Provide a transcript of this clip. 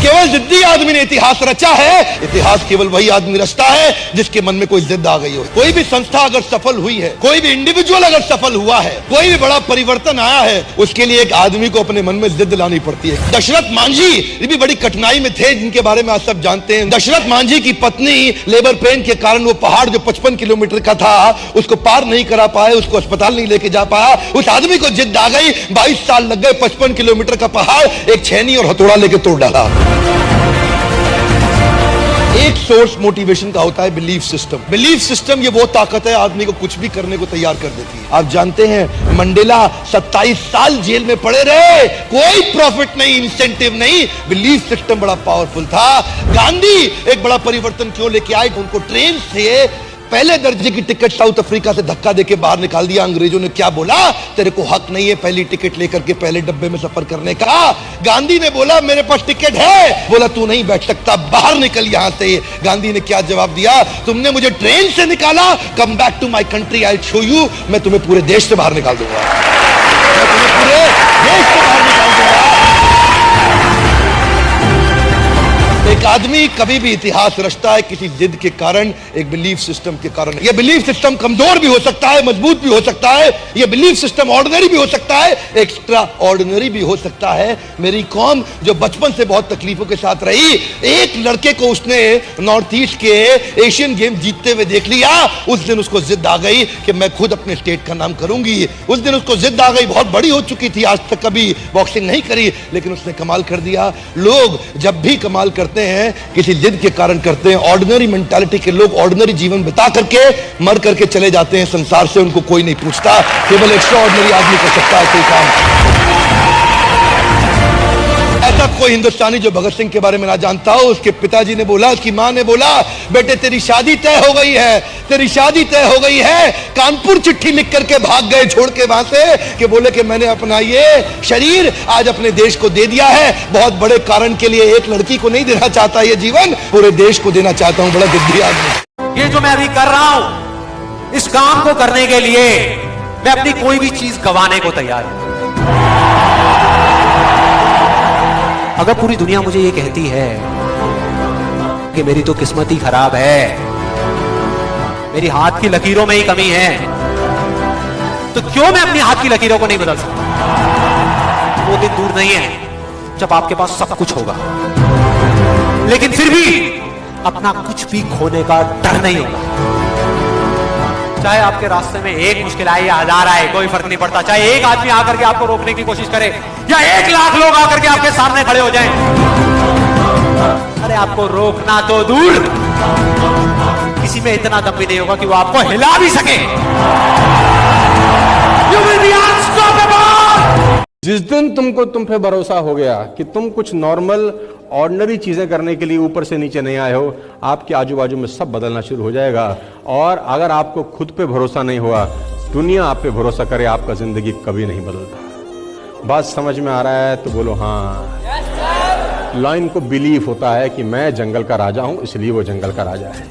केवल जिद्दी आदमी ने इतिहास रचा है। इतिहास केवल वही आदमी रचता है जिसके मन में कोई जिद आ गई हो। कोई भी संस्था अगर सफल हुई है, कोई भी इंडिविजुअल अगर सफल हुआ है, कोई भी बड़ा परिवर्तन आया है, उसके लिए एक आदमी को अपने मन में जिद लानी पड़ती है। दशरथ मांझी ये भी बड़ी कठिनाई में थे, जिनके बारे में आप सब जानते हैं। दशरथ मांझी की पत्नी लेबर पेन के कारण वो पहाड़ जो 55 किलोमीटर का था उसको पार नहीं करा पाए, उसको अस्पताल नहीं लेके जा पाया। उस आदमी को जिद आ गई, 22 साल लग गए, 55 किलोमीटर का पहाड़ एक छेनी और हथौड़ा लेके तोड़ डाला। एक सोर्स मोटिवेशन का होता है बिलीफ सिस्टम। बिलीफ सिस्टम ये वो ताकत है आदमी को कुछ भी करने को तैयार कर देती है। आप जानते हैं मंडेला 27 साल जेल में पड़े रहे, कोई प्रॉफिट नहीं, इंसेंटिव नहीं, बिलीफ सिस्टम बड़ा पावरफुल था। गांधी एक बड़ा परिवर्तन क्यों लेके आए? उनको ट्रेन से पहले दर्जे की टिकट साउथ अफ्रीका से धक्का देके बाहर निकाल दिया। अंग्रेजों ने क्या बोला? तेरे को हक नहीं है पहली टिकट लेकर के पहले डब्बे में सफर करने का। गांधी ने बोला मेरे पास टिकट है, बोला तू नहीं बैठ सकता, बाहर निकल यहां से। गांधी ने क्या जवाब दिया? तुमने मुझे ट्रेन से निकाला, come back to my country, I show you, मैं तुम्हें पूरे देश से बाहर निकाल दूंगा, मैं तुम्हें पूरे देश से बाहर निकाल दूंगा। एक आदमी कभी भी इतिहास रचता है किसी जिद के कारण, एक बिलीफ सिस्टम के कारण। यह बिलीफ सिस्टम कमजोर भी हो सकता है, मजबूत भी हो सकता है। यह बिलीफ सिस्टम ऑर्डिनरी भी हो सकता है, एक्स्ट्रा ऑर्डिनरी भी हो सकता है। मेरी कौम जो बचपन से बहुत तकलीफों के साथ रही, एक लड़के को उसने नॉर्थ ईस्ट के एशियन गेम जीतते हुए देख लिया, उस दिन उसको जिद आ गई कि मैं खुद अपने स्टेट का नाम करूंगी। उस दिन उसको जिद आ गई, बहुत बड़ी हो चुकी थी, आज तक कभी बॉक्सिंग नहीं करी, लेकिन उसने कमाल कर दिया। लोग जब भी कमाल करते हैं किसी जिद के कारण करते हैं। ऑर्डिनरी मेंटालिटी के लोग ऑर्डिनरी जीवन बिता करके मर करके चले जाते हैं, संसार से उनको कोई नहीं पूछता। केवल एक्स्ट्रा ऑर्डिनरी आदमी कर सकता है कोई काम। ऐसा कोई हिंदुस्तानी जो भगत सिंह के बारे में ना जानता हो। उसके पिताजी ने बोला, उसकी मां ने बोला, बेटे तेरी शादी तय हो गई है, तेरी शादी तय हो गई है। कानपुर चिट्ठी लिख करके भाग गए छोड़ के वहां से, कि बोले कि मैंने अपना ये शरीर आज अपने देश को दे दिया है। बहुत बड़े कारण के लिए, एक लड़की को नहीं देना चाहता ये जीवन, पूरे देश को देना चाहता हूं। बड़ा जिद्दी आदमी। ये जो मैं अभी कर रहा हूं, इस काम को करने के लिए मैं अपनी कोई भी चीज गंवाने को तैयार हूं। अगर पूरी दुनिया मुझे ये कहती है कि मेरी तो किस्मत ही खराब है, मेरी हाथ की लकीरों में ही कमी है, तो क्यों मैं अपनी हाथ की लकीरों को नहीं बदल सकता? वो दिन दूर नहीं है जब आपके पास सब कुछ होगा, लेकिन फिर भी अपना कुछ भी खोने का डर नहीं होगा। चाहे आपके रास्ते में एक मुश्किल आए या 1000 आए, कोई फर्क नहीं पड़ता। चाहे एक आदमी आकर के आपको रोकने की कोशिश करे या 1 लाख लोग आकर के आपके सामने खड़े हो जाएं, अरे आपको रोकना तो दूर, किसी में इतना दम भी नहीं होगा कि वो आपको हिला भी सके। You will be unstoppable। जिस दिन तुम पे भरोसा हो गया कि तुम कुछ नॉर्मल ऑर्डिनरी चीजें करने के लिए ऊपर से नीचे नहीं आए हो, आपके आजू बाजू में सब बदलना शुरू हो जाएगा। और अगर आपको खुद पे भरोसा नहीं हुआ, दुनिया आप पे भरोसा करे, आपका जिंदगी कभी नहीं बदलता। बात समझ में आ रहा है तो बोलो हाँ। लॉयन को बिलीफ होता है कि मैं जंगल का राजा हूं, इसलिए वो जंगल का राजा है।